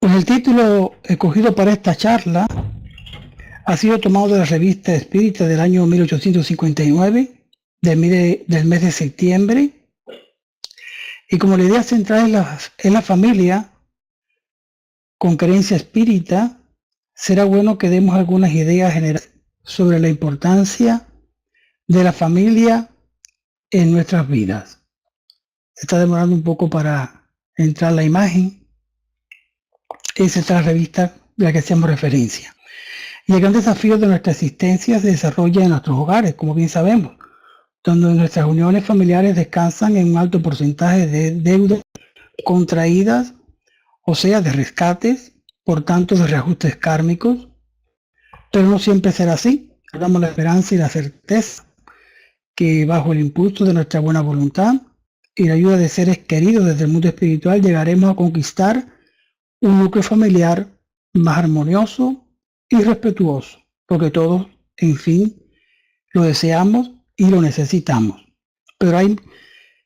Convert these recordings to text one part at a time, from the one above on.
Pues el título escogido para esta charla ha sido tomado de la revista Espírita del año 1859, del mes de septiembre, y como la idea central es la familia con creencia espírita, será bueno que demos algunas ideas generales sobre la importancia de la familia en nuestras vidas. Se está demorando un poco para entrar la imagen. Esa es la revista de la que hacemos referencia. Y el gran desafío de nuestra existencia se desarrolla en nuestros hogares, como bien sabemos, donde nuestras uniones familiares descansan en un alto porcentaje de deudas contraídas, o sea, de rescates, por tanto de reajustes kármicos, pero no siempre será así. Damos la esperanza y la certeza que bajo el impulso de nuestra buena voluntad y la ayuda de seres queridos desde el mundo espiritual llegaremos a conquistar un núcleo familiar más armonioso y respetuoso, porque todos, en fin, lo deseamos y lo necesitamos. Pero hay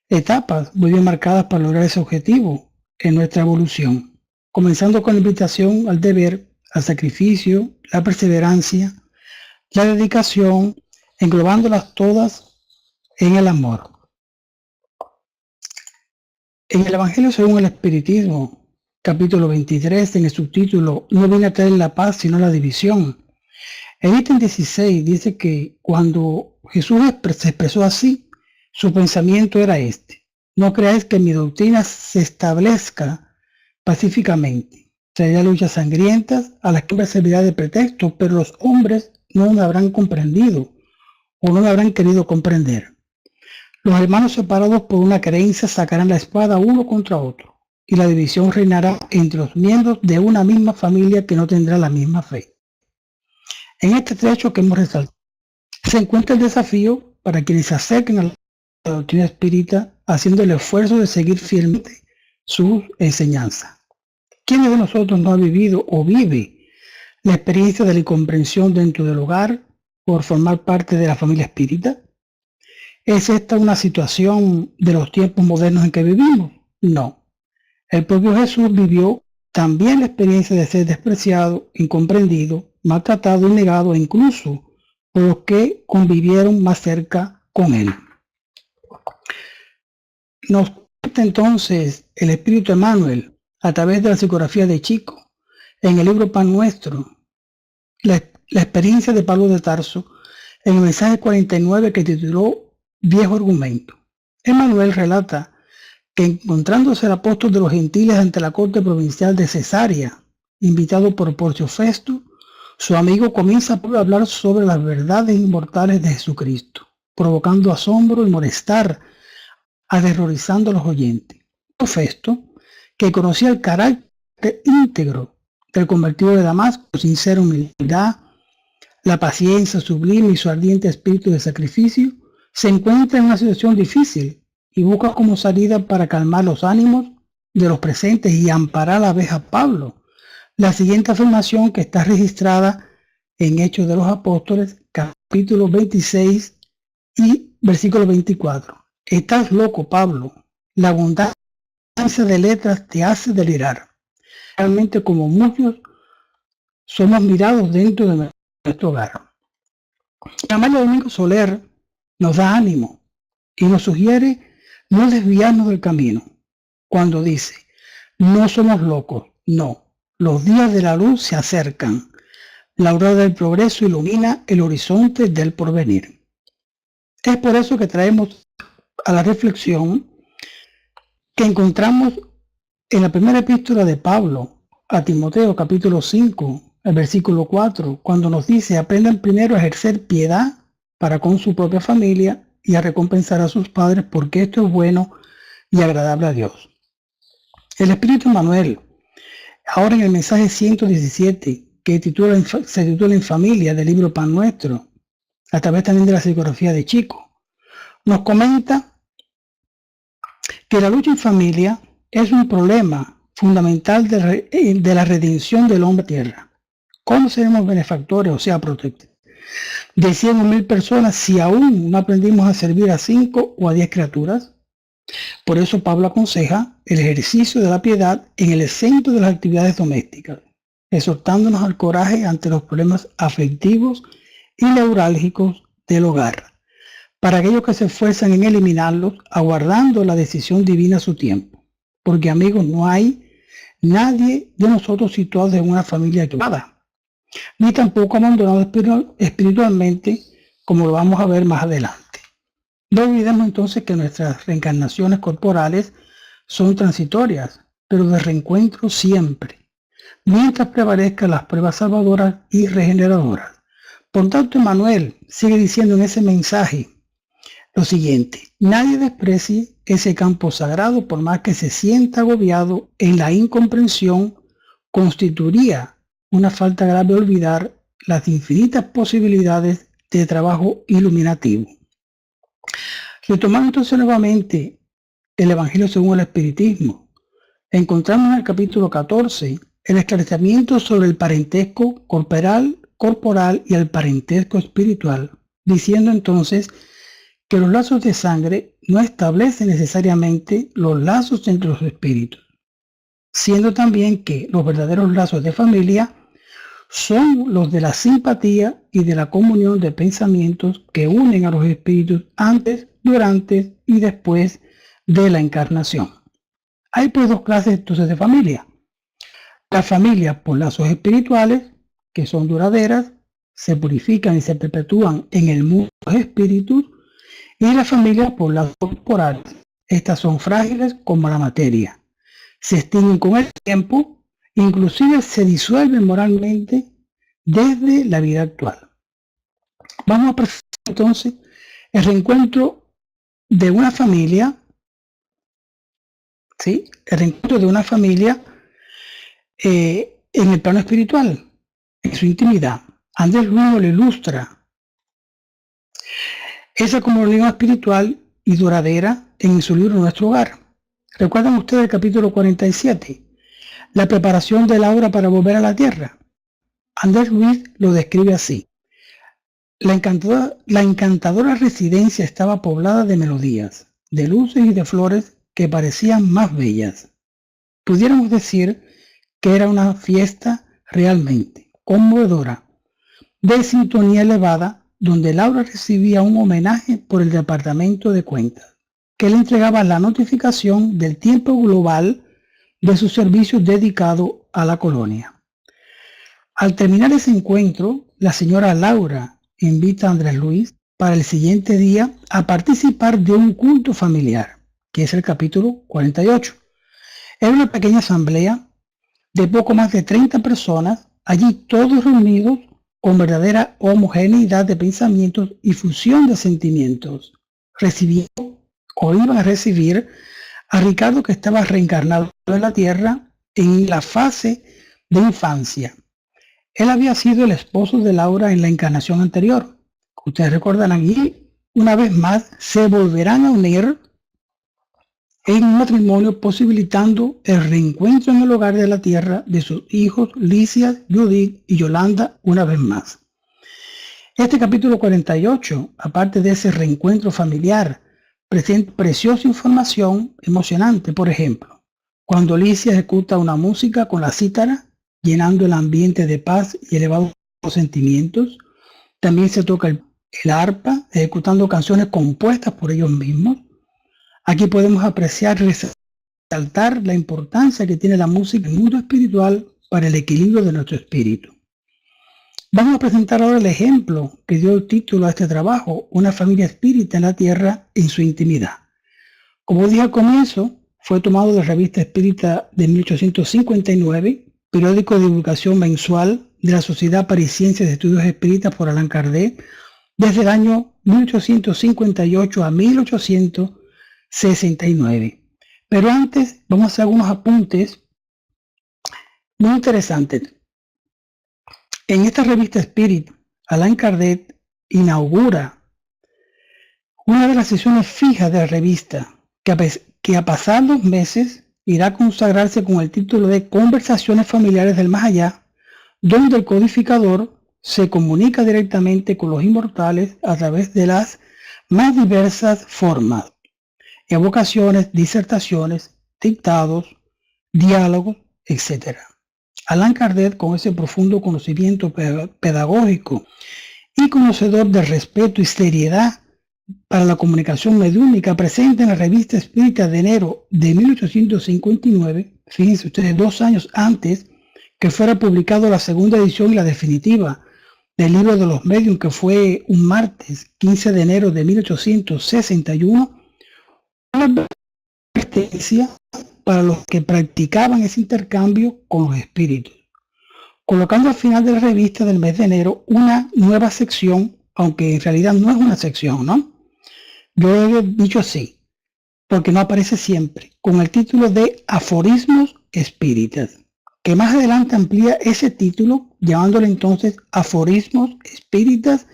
etapas muy bien marcadas para lograr ese objetivo en nuestra evolución, comenzando con la invitación al deber, al sacrificio, la perseverancia, la dedicación, englobándolas todas en el amor. En el Evangelio según el Espiritismo, capítulo 23, en el subtítulo "No viene a traer la paz, sino la división", el ítem 16 dice que cuando Jesús se expresó así, su pensamiento era este: no creáis que mi doctrina se establezca pacíficamente. Traerá luchas sangrientas a las que me servirá de pretexto, pero los hombres no me habrán comprendido o no me habrán querido comprender. Los hermanos separados por una creencia sacarán la espada uno contra otro, y la división reinará entre los miembros de una misma familia que no tendrá la misma fe. En este trecho que hemos resaltado, se encuentra el desafío para quienes se acerquen a la doctrina espírita haciendo el esfuerzo de seguir fielmente sus enseñanzas. ¿Quiénes de nosotros no ha vivido o vive la experiencia de la incomprensión dentro del hogar por formar parte de la familia espírita? ¿Es esta una situación de los tiempos modernos en que vivimos? No. El propio Jesús vivió también la experiencia de ser despreciado, incomprendido, maltratado y negado, e incluso por los que convivieron más cerca con él. Nos cuenta entonces el Espíritu Emmanuel a través de la psicografía de Chico, en el libro Pan Nuestro, la experiencia de Pablo de Tarso, en el mensaje 49 que tituló Viejo Argumento. Emmanuel relata que encontrándose el apóstol de los gentiles ante la corte provincial de Cesarea, invitado por Porcio Festo, su amigo comienza a hablar sobre las verdades inmortales de Jesucristo, provocando asombro y molestar, aterrorizando a los oyentes. Festo, que conocía el carácter íntegro del convertido de Damasco, su sincera humildad, la paciencia sublime y su ardiente espíritu de sacrificio, se encuentra en una situación difícil y busca como salida para calmar los ánimos de los presentes y amparar a la vez a Pablo la siguiente afirmación que está registrada en Hechos de los Apóstoles, capítulo 26 y versículo 24. Estás loco, Pablo. La abundancia de letras te hace delirar. Realmente, como muchos, somos mirados dentro de nuestro hogar. Amalia Domingo Soler nos da ánimo y nos sugiere no desviarnos del camino cuando dice: no somos locos, no, los días de la luz se acercan, la aurora del progreso ilumina el horizonte del porvenir. Es por eso que traemos a la reflexión que encontramos en la primera epístola de Pablo a Timoteo, capítulo 5, el versículo 4, cuando nos dice: aprendan primero a ejercer piedad para con su propia familia y a recompensar a sus padres, porque esto es bueno y agradable a Dios. El Espíritu Emmanuel, ahora en el mensaje 117, que se titula En Familia, del libro Pan Nuestro, a través también de la psicografía de Chico, nos comenta que la lucha en familia es un problema fundamental de la redención del hombre a tierra. ¿Cómo seremos benefactores, o sea, protectores, de 100 o 1000 personas si aún no aprendimos a servir a 5 o a 10 criaturas? Por eso Pablo aconseja el ejercicio de la piedad en el centro de las actividades domésticas, exhortándonos al coraje ante los problemas afectivos y neurálgicos del hogar, para aquellos que se esfuerzan en eliminarlos, aguardando la decisión divina a su tiempo. Porque, amigos, no hay nadie de nosotros situados en una familia equivocada, ni tampoco abandonado espiritualmente, como lo vamos a ver más adelante. No olvidemos entonces que nuestras reencarnaciones corporales son transitorias, pero de reencuentro siempre, mientras prevalezcan las pruebas salvadoras y regeneradoras. Por tanto, Emmanuel sigue diciendo en ese mensaje lo siguiente: nadie desprecie ese campo sagrado, por más que se sienta agobiado en la incomprensión. Constituiría una falta grave olvidar las infinitas posibilidades de trabajo iluminativo. Retomando entonces nuevamente el Evangelio según el Espiritismo, encontramos en el capítulo 14 el esclarecimiento sobre el parentesco corporal y el parentesco espiritual, diciendo entonces que los lazos de sangre no establecen necesariamente los lazos entre los espíritus, siendo también que los verdaderos lazos de familia son los de la simpatía y de la comunión de pensamientos que unen a los espíritus antes, durante y después de la encarnación. Hay pues dos clases entonces de familia: la familia por lazos espirituales, que son duraderas, se purifican y se perpetúan en el mundo de los espíritus, y la familia por lazos corporales. Estas son frágiles como la materia, se extinguen con el tiempo, inclusive se disuelven moralmente desde la vida actual. Vamos a presentar entonces el reencuentro de una familia, ¿sí? El reencuentro de una familia en el plano espiritual, en su intimidad. Andrés Luis lo ilustra esa comunión espiritual y duradera en su libro Nuestro Hogar. ¿Recuerdan ustedes el capítulo 47? La preparación de Laura para volver a la tierra. Andrés Luis lo describe así: la encantadora residencia estaba poblada de melodías, de luces y de flores que parecían más bellas. Pudiéramos decir que era una fiesta realmente conmovedora, de sintonía elevada, donde Laura recibía un homenaje por el Departamento de Cuentas, que le entregaba la notificación del tiempo global de sus servicios dedicados a la colonia. Al terminar ese encuentro, la señora Laura invita a Andrés Luis para el siguiente día a participar de un culto familiar, que es el capítulo 48. Era una pequeña asamblea de poco más de 30 personas, allí todos reunidos con verdadera homogeneidad de pensamientos y fusión de sentimientos. Recibiendo o iban a recibir a Ricardo, que estaba reencarnado en la tierra en la fase de infancia. Él había sido el esposo de Laura en la encarnación anterior. Ustedes recordarán, y una vez más se volverán a unir en un matrimonio, posibilitando el reencuentro en el hogar de la tierra de sus hijos Licias, Judith y Yolanda una vez más. Este capítulo 48, aparte de ese reencuentro familiar, presenta preciosa información emocionante. Por ejemplo, cuando Licia ejecuta una música con la cítara, llenando el ambiente de paz y elevados sentimientos. También se toca el arpa, ejecutando canciones compuestas por ellos mismos. Aquí podemos apreciar y resaltar la importancia que tiene la música en el mundo espiritual para el equilibrio de nuestro espíritu. Vamos a presentar ahora el ejemplo que dio el título a este trabajo: una familia espírita en la tierra en su intimidad. Como dije al comienzo, fue tomado de la Revista Espírita de 1859, periódico de divulgación mensual de la Sociedad Parisiense de Estudios Espíritas por Allan Kardec, desde el año 1858 a 1869. Pero antes vamos a hacer algunos apuntes muy interesantes. En esta revista Espíritu, Allan Kardec inaugura una de las sesiones fijas de la revista, que a pasar los meses irá a consagrarse con el título de Conversaciones Familiares del Más Allá, donde el codificador se comunica directamente con los inmortales a través de las más diversas formas. evocaciones, disertaciones, dictados, diálogos, etc. Allan Kardec, con ese profundo conocimiento pedagógico y conocedor del respeto y seriedad para la comunicación mediúnica, presente en la Revista Espírita de enero de 1859, fíjense ustedes, 2 años antes que fuera publicado la segunda edición y la definitiva del libro de los medios, que fue un martes 15 de enero de 1861, una advertencia para los que practicaban ese intercambio con los espíritus, colocando al final de la revista del mes de enero una nueva sección, aunque en realidad no es una sección, ¿no? Yo he dicho así, porque no aparece siempre, con el título de Aforismos Espíritas, que más adelante amplía ese título, llamándole entonces Aforismos Espíritas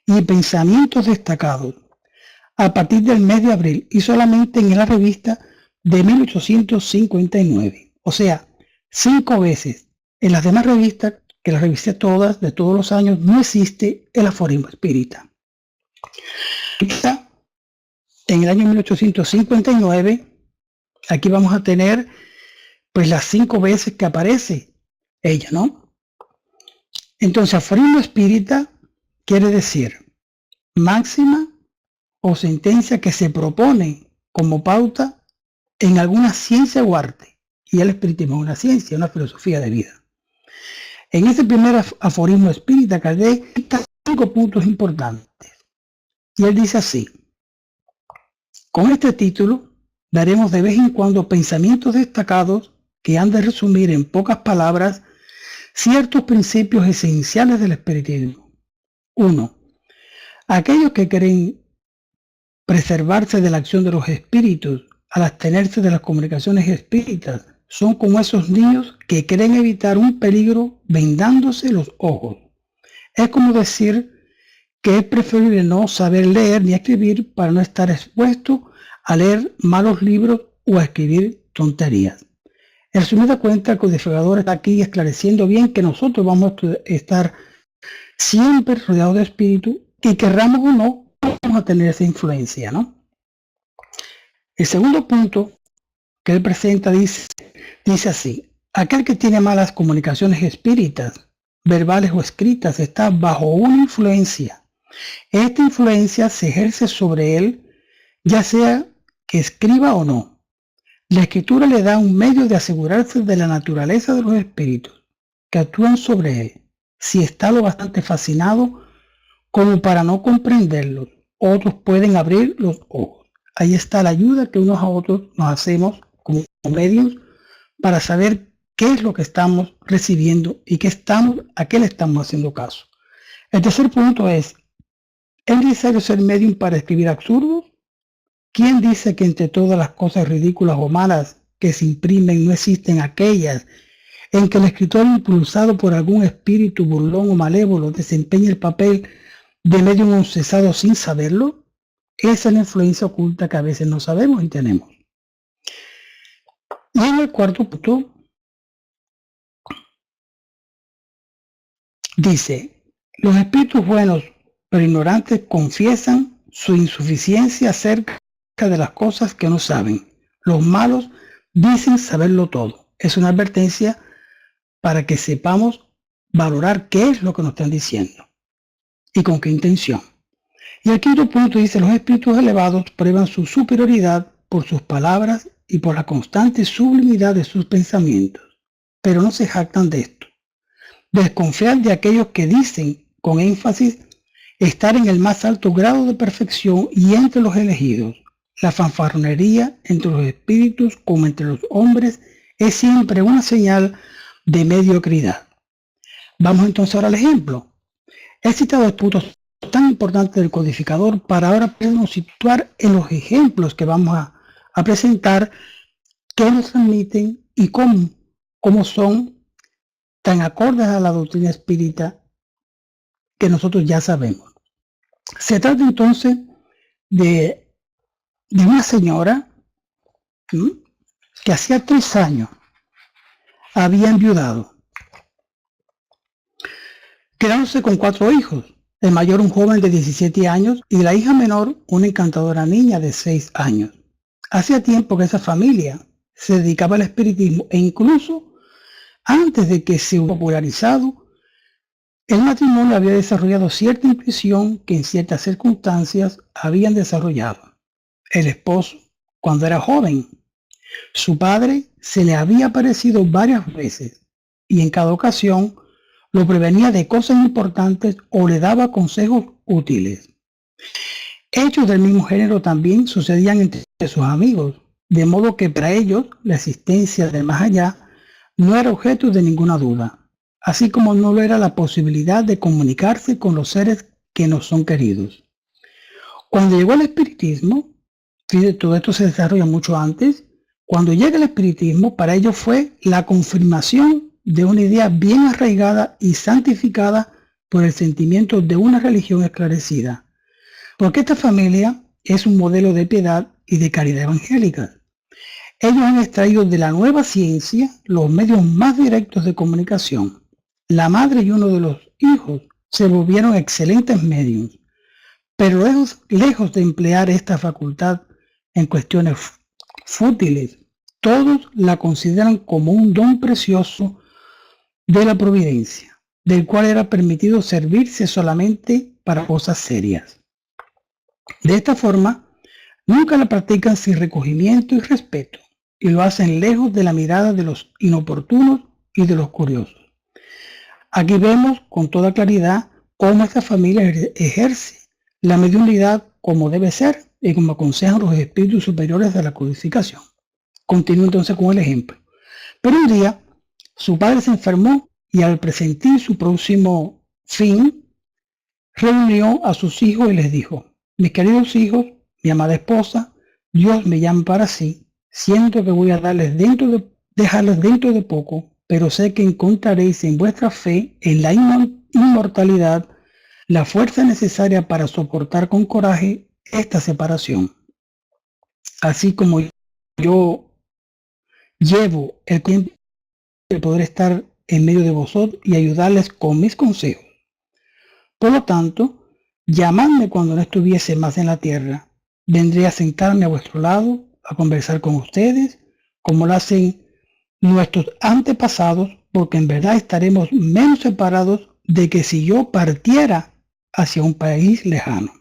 y Pensamientos Destacados, a partir del mes de abril y solamente en la revista de 1859. O sea, 5 veces. En las demás revistas, que las revisé todas, de todos los años, no existe el aforismo espírita. En el año 1859, aquí vamos a tener pues las 5 veces que aparece ella, ¿no? Entonces, aforismo espírita quiere decir máxima o sentencia que se propone como pauta en alguna ciencia o arte. Y el espiritismo es una ciencia, una filosofía de vida. En este primer aforismo espírita, Kardec está 5 puntos importantes. Y él dice así: con este título daremos de vez en cuando pensamientos destacados que han de resumir en pocas palabras ciertos principios esenciales del espiritismo. 1. Aquellos que quieren preservarse de la acción de los espíritus al abstenerse de las comunicaciones espíritas son como esos niños que quieren evitar un peligro vendándose los ojos. Es como decir que es preferible no saber leer ni escribir para no estar expuesto a leer malos libros o a escribir tonterías. En resumida cuenta, el codificador está aquí esclareciendo bien que nosotros vamos a estar siempre rodeados de espíritu y querramos o no, vamos a tener esa influencia, ¿no? El segundo punto que él presenta dice así: aquel que tiene malas comunicaciones espíritas, verbales o escritas, está bajo una influencia. Esta influencia se ejerce sobre él, ya sea que escriba o no. La escritura le da un medio de asegurarse de la naturaleza de los espíritus que actúan sobre él, si está lo bastante fascinado como para no comprenderlos. Otros pueden abrir los ojos. Ahí está la ayuda que unos a otros nos hacemos como medios para saber qué es lo que estamos recibiendo y a qué le estamos haciendo caso. El tercer punto es: ¿es necesario ser medium para escribir absurdos? ¿Quién dice que entre todas las cosas ridículas o malas que se imprimen no existen aquellas en que el escritor, impulsado por algún espíritu burlón o malévolo, desempeña el papel de medium cesado sin saberlo? Esa es la influencia oculta que a veces no sabemos y tenemos. Y en el cuarto punto dice: los espíritus buenos pero ignorantes confiesan su insuficiencia acerca de las cosas que no saben. Los malos dicen saberlo todo. Es una advertencia para que sepamos valorar qué es lo que nos están diciendo y con qué intención. Y el quinto punto dice: los espíritus elevados prueban su superioridad por sus palabras y por la constante sublimidad de sus pensamientos, pero no se jactan de esto. Desconfiar de aquellos que dicen con énfasis estar en el más alto grado de perfección y entre los elegidos. La fanfarronería entre los espíritus como entre los hombres es siempre una señal de mediocridad. Vamos entonces ahora al ejemplo. He citado el punto tan importante del codificador para ahora podernos situar en los ejemplos que vamos a presentar, que nos transmiten y cómo son tan acordes a la doctrina espírita que nosotros ya sabemos. Se trata entonces de una señora que hacía 3 años había enviudado, quedándose con 4 hijos. El mayor, un joven de 17 años, y la hija menor, una encantadora niña de 6 años. Hacía tiempo que esa familia se dedicaba al espiritismo e incluso antes de que se hubiera popularizado, el matrimonio había desarrollado cierta intuición que en ciertas circunstancias habían desarrollado. El esposo, cuando era joven, su padre se le había aparecido varias veces y en cada ocasión lo prevenía de cosas importantes o le daba consejos útiles. Hechos del mismo género también sucedían entre sus amigos, de modo que para ellos la existencia del más allá no era objeto de ninguna duda, así como no lo era la posibilidad de comunicarse con los seres que nos son queridos. Cuando llegó el espiritismo, fíjate, todo esto se desarrolla mucho antes, cuando llega el espiritismo, para ellos fue la confirmación de una idea bien arraigada y santificada por el sentimiento de una religión esclarecida. Porque esta familia es un modelo de piedad y de caridad evangélica. Ellos han extraído de la nueva ciencia los medios más directos de comunicación. La madre y uno de los hijos se volvieron excelentes medios, pero lejos de emplear esta facultad en cuestiones fútiles, todos la consideran como un don precioso de la providencia, del cual era permitido servirse solamente para cosas serias. De esta forma, nunca la practican sin recogimiento y respeto, y lo hacen lejos de la mirada de los inoportunos y de los curiosos. Aquí vemos con toda claridad cómo esta familia ejerce la mediunidad como debe ser y como aconsejan los espíritus superiores de la codificación. Continúo entonces con el ejemplo. Pero un día, su padre se enfermó y al presentir su próximo fin, reunió a sus hijos y les dijo: mis queridos hijos, mi amada esposa, Dios me llama para sí. Siento que voy a dejarles dentro de poco, pero sé que encontraréis en vuestra fe en la inmortalidad la fuerza necesaria para soportar con coraje esta separación. Así como yo llevo el tiempo de poder estar en medio de vosotros y ayudarles con mis consejos. Por lo tanto, llamadme cuando no estuviese más en la tierra. Vendré a sentarme a vuestro lado, a conversar con ustedes, como lo hacen nuestros antepasados, porque en verdad estaremos menos separados de que si yo partiera hacia un país lejano.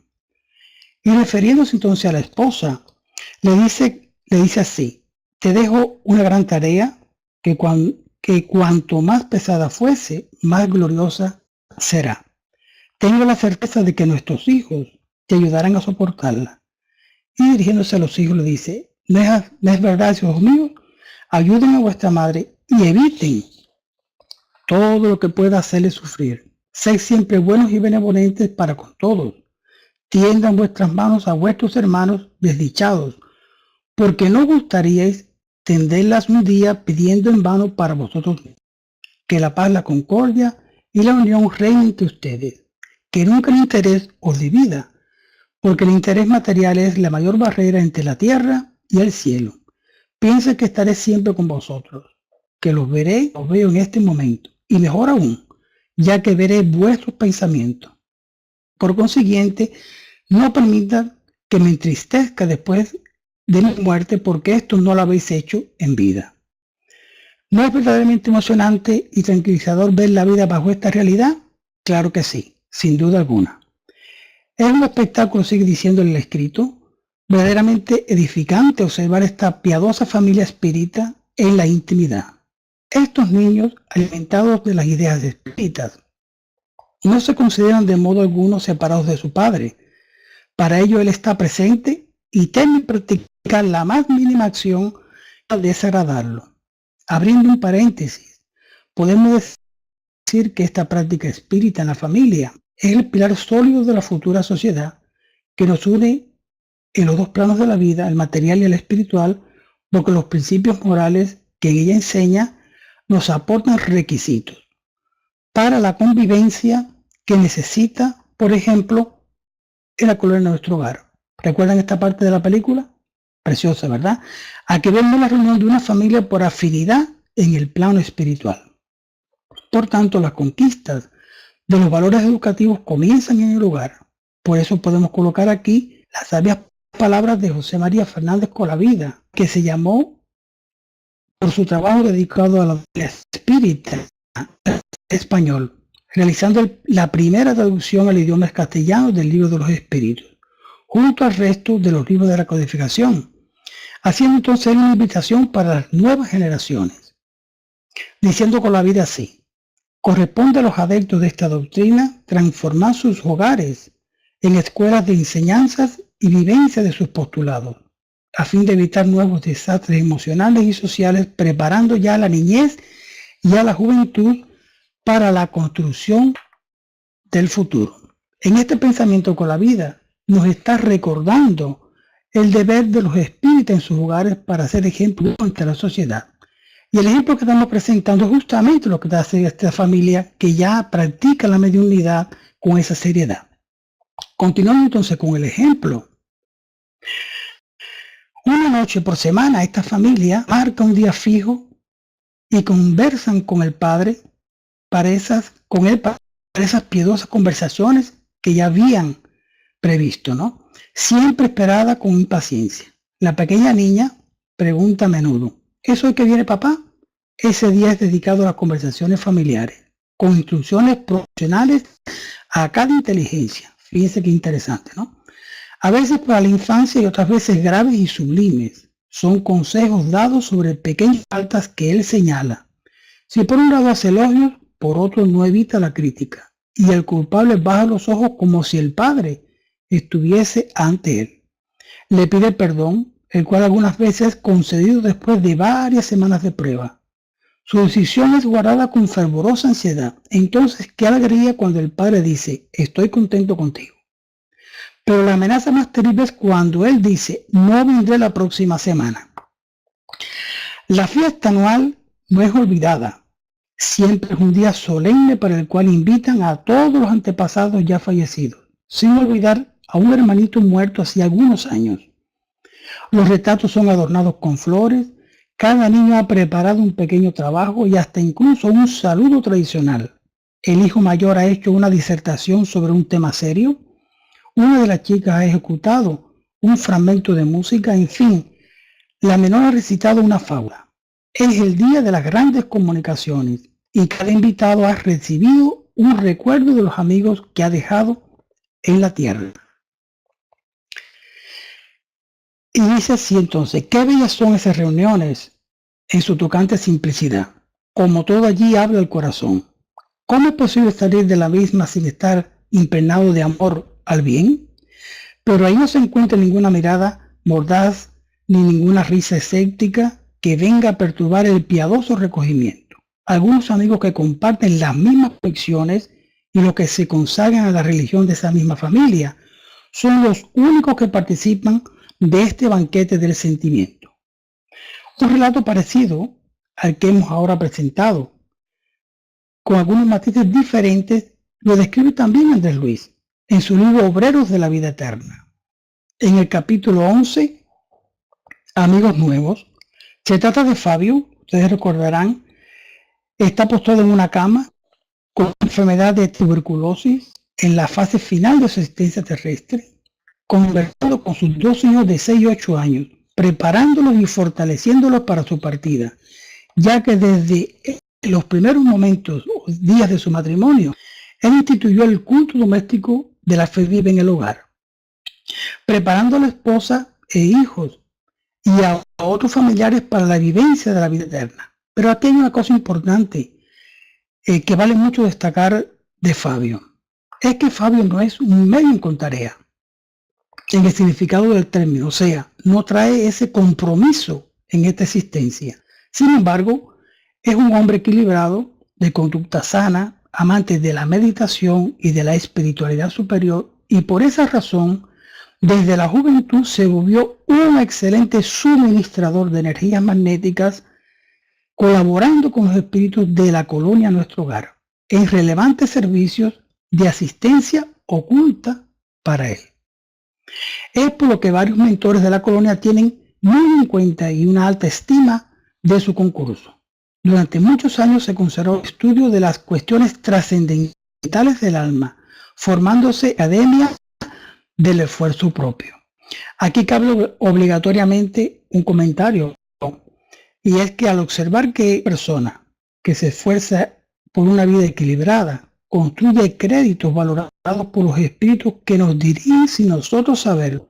Y refiriéndose entonces a la esposa, le dice así: te dejo una gran tarea que cuanto más pesada fuese, más gloriosa será. Tengo la certeza de que nuestros hijos te ayudarán a soportarla. Y dirigiéndose a los hijos le dice: ¿no es verdad, hijos míos? Ayuden a vuestra madre y eviten todo lo que pueda hacerle sufrir. Sed siempre buenos y benevolentes para con todos. Tiendan vuestras manos a vuestros hermanos desdichados, porque no gustaríais tenderlas un día pidiendo en vano para vosotros. Que la paz, la concordia y la unión reinen entre ustedes. Que nunca el interés os divida, porque el interés material es la mayor barrera entre la tierra y el cielo. Piensa que estaré siempre con vosotros, que los veo en este momento, y mejor aún, ya que veré vuestros pensamientos. Por consiguiente, no permita que me entristezca después de mi muerte, porque esto no lo habéis hecho en vida. ¿No es verdaderamente emocionante y tranquilizador ver la vida bajo esta realidad? Claro que sí, sin duda alguna. Es un espectáculo, sigue diciendo el escrito, verdaderamente edificante observar esta piadosa familia espírita en la intimidad. Estos niños, alimentados de las ideas espíritas, no se consideran de modo alguno separados de su padre. Para ello él está presente y teme practicar la más mínima acción al desagradarlo. Abriendo un paréntesis, podemos decir que esta práctica espírita en la familia es el pilar sólido de la futura sociedad que nos une en los dos planos de la vida, el material y el espiritual, porque los principios morales que ella enseña nos aportan requisitos para la convivencia que necesita, por ejemplo, en la colonia de nuestro hogar. ¿Recuerdan esta parte de la película? Preciosa, ¿verdad? Aquí vemos la reunión de una familia por afinidad en el plano espiritual. Por tanto, las conquistas de los valores educativos comienzan en el hogar. Por eso podemos colocar aquí las sabias palabras de José María Fernández Colavida, que se llamó por su trabajo dedicado a la espírita español, realizando la primera traducción al idioma castellano del libro de los espíritus, junto al resto de los libros de la codificación, haciendo entonces una invitación para las nuevas generaciones, diciendo Colavida así: corresponde a los adeptos de esta doctrina transformar sus hogares en escuelas de enseñanzas y vivencia de sus postulados, a fin de evitar nuevos desastres emocionales y sociales, preparando ya a la niñez y a la juventud para la construcción del futuro. En este pensamiento Colavida nos está recordando el deber de los espíritas en sus hogares para ser ejemplo ante la sociedad. Y el ejemplo que estamos presentando es justamente lo que hace esta familia que ya practica la mediunidad con esa seriedad. Continuamos entonces con el ejemplo. Una noche por semana esta familia marca un día fijo y conversan con el padre para esas piadosas conversaciones que ya habían previsto, ¿no? Siempre esperada con impaciencia. La pequeña niña pregunta a menudo: ¿eso es que viene papá? Ese día es dedicado a las conversaciones familiares, con instrucciones profesionales a cada inteligencia. Fíjense qué interesante, ¿no? A veces para la infancia y otras veces graves y sublimes. Son consejos dados sobre pequeñas faltas que él señala. Si por un lado hace elogios, por otro no evita la crítica. Y el culpable baja los ojos como si el padre estuviese ante él. Le pide perdón, el cual algunas veces es concedido después de varias semanas de prueba. Su decisión es guardada con fervorosa ansiedad. Entonces, qué alegría cuando el padre dice: estoy contento contigo. Pero la amenaza más terrible es cuando él dice: no vendré la próxima semana. La fiesta anual no es olvidada. Siempre es un día solemne para el cual invitan a todos los antepasados ya fallecidos, sin olvidar a un hermanito muerto hace algunos años. Los retratos son adornados con flores, cada niño ha preparado un pequeño trabajo y hasta incluso un saludo tradicional. El hijo mayor ha hecho una disertación sobre un tema serio, una de las chicas ha ejecutado un fragmento de música, en fin, la menor ha recitado una fábula. Es el día de las grandes comunicaciones y cada invitado ha recibido un recuerdo de los amigos que ha dejado en la tierra. Y dice así entonces: qué bellas son esas reuniones en su tocante simplicidad. Como todo allí habla el corazón. ¿Cómo es posible salir de la misma sin estar impregnado de amor al bien? Pero ahí no se encuentra ninguna mirada mordaz ni ninguna risa escéptica que venga a perturbar el piadoso recogimiento. Algunos amigos que comparten las mismas convicciones y los que se consagran a la religión de esa misma familia son los únicos que participan de este banquete del sentimiento. Un relato parecido al que hemos ahora presentado, con algunos matices diferentes, lo describe también Andrés Luis en su libro Obreros de la Vida Eterna. En el capítulo 11, Amigos Nuevos, se trata de Fabio. Ustedes recordarán, está postrado en una cama con enfermedad de tuberculosis en la fase final de su existencia terrestre, conversando con sus dos hijos de 6 y 8 años, preparándolos y fortaleciéndolos para su partida, ya que desde los primeros momentos o días de su matrimonio, él instituyó el culto doméstico de la fe viva en el hogar, preparando a la esposa e hijos y a otros familiares para la vivencia de la vida eterna. Pero aquí hay una cosa importante que vale mucho destacar de Fabio. Es que Fabio no es un medium con tarea, en el significado del término, o sea, no trae ese compromiso en esta existencia. Sin embargo, es un hombre equilibrado, de conducta sana, amante de la meditación y de la espiritualidad superior, y por esa razón, desde la juventud se volvió un excelente suministrador de energías magnéticas, colaborando con los espíritus de la colonia a nuestro hogar, en relevantes servicios de asistencia oculta para él. Es por lo que varios mentores de la colonia tienen muy en cuenta y una alta estima de su concurso. Durante muchos años se conservó el estudio de las cuestiones trascendentales del alma, formándose academia del esfuerzo propio. Aquí cabe obligatoriamente un comentario, y es que al observar que persona que se esfuerza por una vida equilibrada construye créditos valorados por los espíritus que nos dirigen sin nosotros saberlo,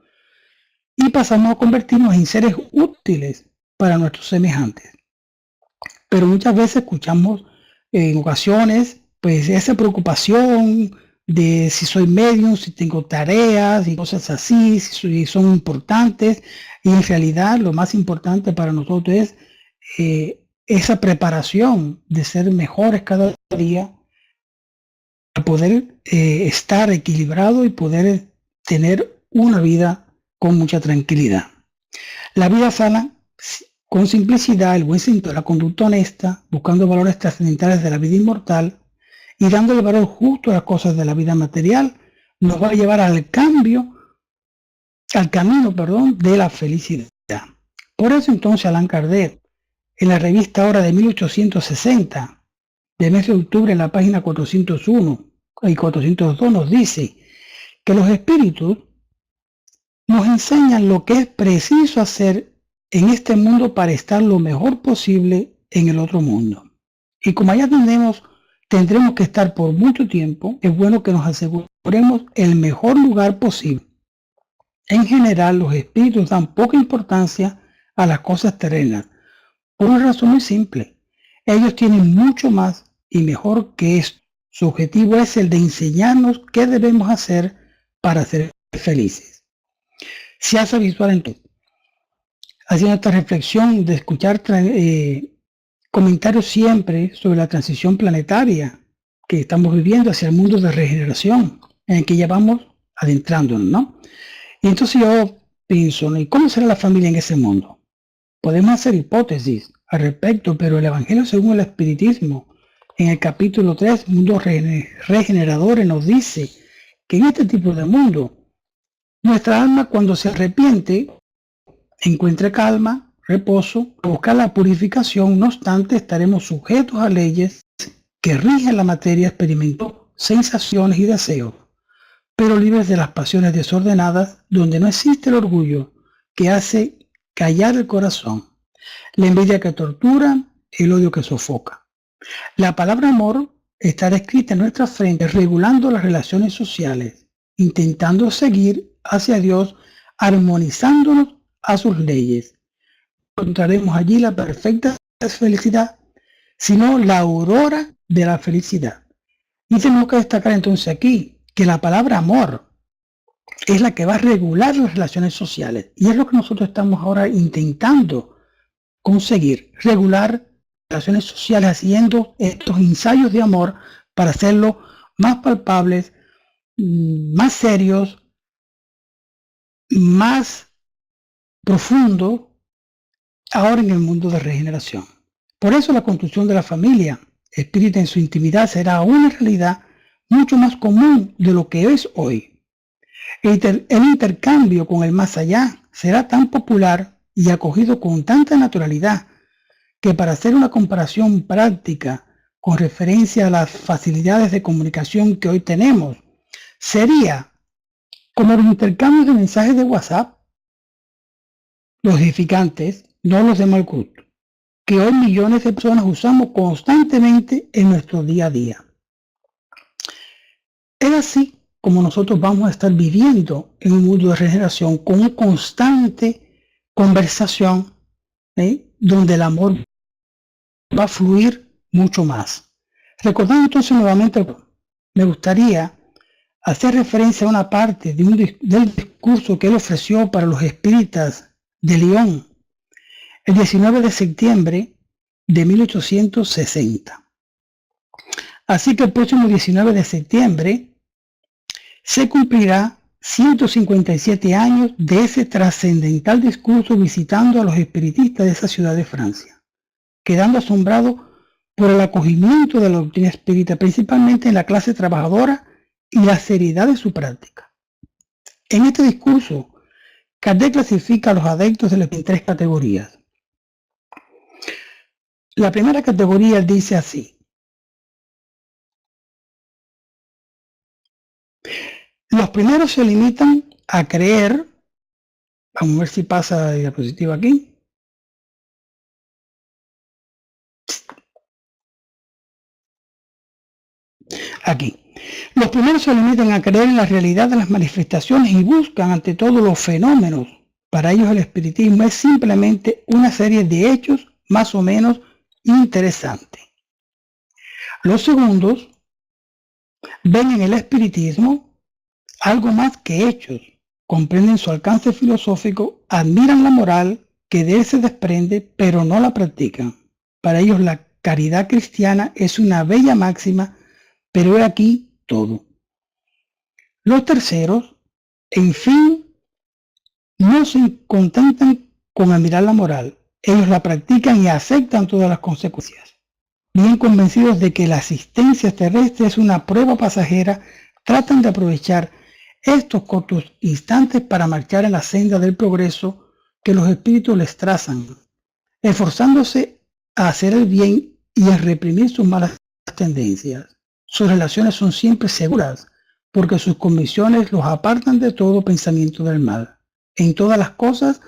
y pasamos a convertirnos en seres útiles para nuestros semejantes. Pero muchas veces escuchamos en ocasiones pues esa preocupación de si soy medium, si tengo tareas y cosas así, si son importantes, y en realidad lo más importante para nosotros es esa preparación de ser mejores cada día para poder estar equilibrado y poder tener una vida con mucha tranquilidad. La vida sana, con simplicidad, el buen sentido, la conducta honesta, buscando valores trascendentales de la vida inmortal y dándole valor justo a las cosas de la vida material, nos va a llevar al camino, de la felicidad. Por eso entonces Allan Kardec, en la revista Hora de 1860, de mes de octubre, en la página 401 y 402, nos dice que los espíritus nos enseñan lo que es preciso hacer en este mundo para estar lo mejor posible en el otro mundo. Y como allá tendremos que estar por mucho tiempo, es bueno que nos aseguremos el mejor lugar posible. En general, los espíritus dan poca importancia a las cosas terrenas, por una razón muy simple. Ellos tienen mucho más y mejor que esto. Su objetivo es el de enseñarnos qué debemos hacer para ser felices. Se hace visual entonces, haciendo esta reflexión de escuchar comentarios siempre sobre la transición planetaria que estamos viviendo hacia el mundo de regeneración, en el que ya vamos adentrándonos, ¿no? Y entonces yo pienso, ¿no? ¿Y cómo será la familia en ese mundo? Podemos hacer hipótesis al respecto, pero el Evangelio según el Espiritismo, en el capítulo 3, Mundos Regeneradores, nos dice que en este tipo de mundo, nuestra alma cuando se arrepiente, encuentre calma, reposo, buscar la purificación. No obstante, estaremos sujetos a leyes que rigen la materia, experimentando sensaciones y deseos, pero libres de las pasiones desordenadas, donde no existe el orgullo que hace callar el corazón, la envidia que tortura, el odio que sofoca. La palabra amor estará escrita en nuestra frente, regulando las relaciones sociales, intentando seguir hacia Dios, armonizándonos a sus leyes. Encontraremos allí la perfecta felicidad, sino la aurora de la felicidad. Y tenemos que destacar entonces aquí que la palabra amor es la que va a regular las relaciones sociales. Y es lo que nosotros estamos ahora intentando conseguir, regular relaciones sociales, haciendo estos ensayos de amor para hacerlo más palpables, más serios, más profundos, ahora en el mundo de regeneración. Por eso la construcción de la familia espírita en su intimidad será una realidad mucho más común de lo que es hoy. El intercambio con el más allá será tan popular y acogido con tanta naturalidad que, para hacer una comparación práctica con referencia a las facilidades de comunicación que hoy tenemos, sería como los intercambios de mensajes de WhatsApp, los edificantes, no los de mal gusto, que hoy millones de personas usamos constantemente en nuestro día a día. Es así como nosotros vamos a estar viviendo en un mundo de regeneración con una constante conversación, donde el amor va a fluir mucho más. Recordando entonces nuevamente, me gustaría hacer referencia a una parte del discurso que él ofreció para los espíritas de Lyon el 19 de septiembre de 1860. Así que el próximo 19 de septiembre se cumplirá 157 años de ese trascendental discurso, visitando a los espiritistas de esa ciudad de Francia, quedando asombrado por el acogimiento de la doctrina espírita, principalmente en la clase trabajadora, y la seriedad de su práctica. En este discurso, Kardec clasifica a los adeptos en 3 categorías. La primera categoría dice así: los primeros se limitan a creer Vamos a ver si pasa la diapositiva aquí. Aquí. Los primeros se limitan a creer en la realidad de las manifestaciones y buscan ante todo los fenómenos. Para ellos el espiritismo es simplemente una serie de hechos más o menos interesantes. Los segundos ven en el espiritismo algo más que hechos, comprenden su alcance filosófico, admiran la moral que de él se desprende, pero no la practican. Para ellos la caridad cristiana es una bella máxima, pero he aquí todo. Los terceros, en fin, no se contentan con admirar la moral, ellos la practican y aceptan todas las consecuencias. Bien convencidos de que la existencia terrestre es una prueba pasajera, tratan de aprovechar estos cortos instantes para marchar en la senda del progreso que los espíritus les trazan, esforzándose a hacer el bien y a reprimir sus malas tendencias. Sus relaciones son siempre seguras, porque sus convicciones los apartan de todo pensamiento del mal. En todas las cosas,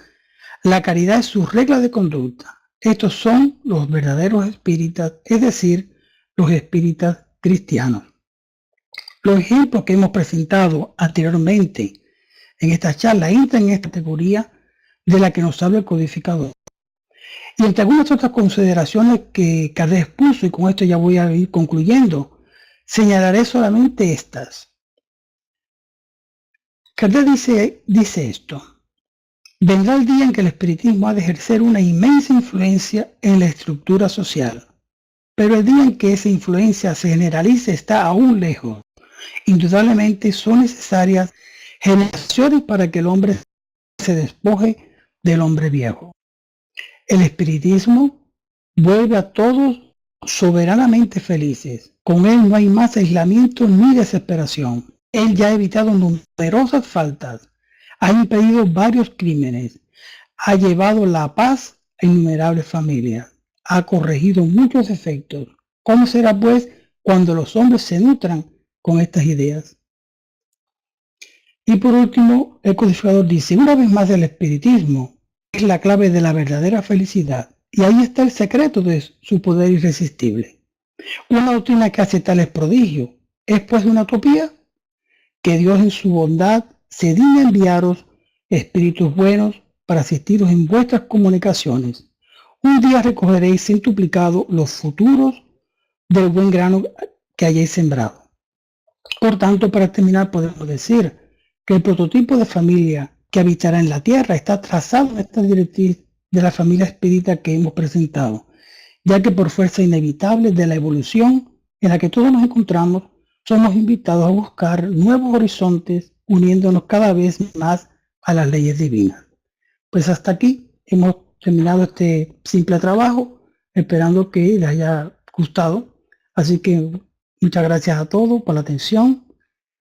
la caridad es su regla de conducta. Estos son los verdaderos espíritas, es decir, los espíritas cristianos. Los ejemplos que hemos presentado anteriormente en esta charla entran en esta categoría de la que nos habla el codificador. Y entre algunas otras consideraciones que Kardec expuso, y con esto ya voy a ir concluyendo, señalaré solamente estas. Kardec dice esto: vendrá el día en que el espiritismo ha de ejercer una inmensa influencia en la estructura social, pero el día en que esa influencia se generalice está aún lejos. Indudablemente son necesarias generaciones para que el hombre se despoje del hombre viejo. El espiritismo vuelve a todos soberanamente felices. Con él no hay más aislamiento ni desesperación. Él ya ha evitado numerosas faltas, ha impedido varios crímenes, ha llevado la paz a innumerables familias, ha corregido muchos efectos. ¿Cómo será pues cuando los hombres se nutran con estas ideas? Y por último, el codificador dice, una vez más, el espiritismo es la clave de la verdadera felicidad, y ahí está el secreto de su poder irresistible. Una doctrina que hace tales prodigios es pues una utopía. Que Dios en su bondad se digna enviaros espíritus buenos para asistiros en vuestras comunicaciones. Un día recogeréis centuplicado los futuros del buen grano que hayáis sembrado. Por tanto, para terminar, podemos decir que el prototipo de familia que habitará en la tierra está trazado en esta directriz de la familia espírita que hemos presentado, ya que por fuerza inevitable de la evolución en la que todos nos encontramos, somos invitados a buscar nuevos horizontes, uniéndonos cada vez más a las leyes divinas. Pues hasta aquí hemos terminado este simple trabajo, esperando que les haya gustado. Así que muchas gracias a todos por la atención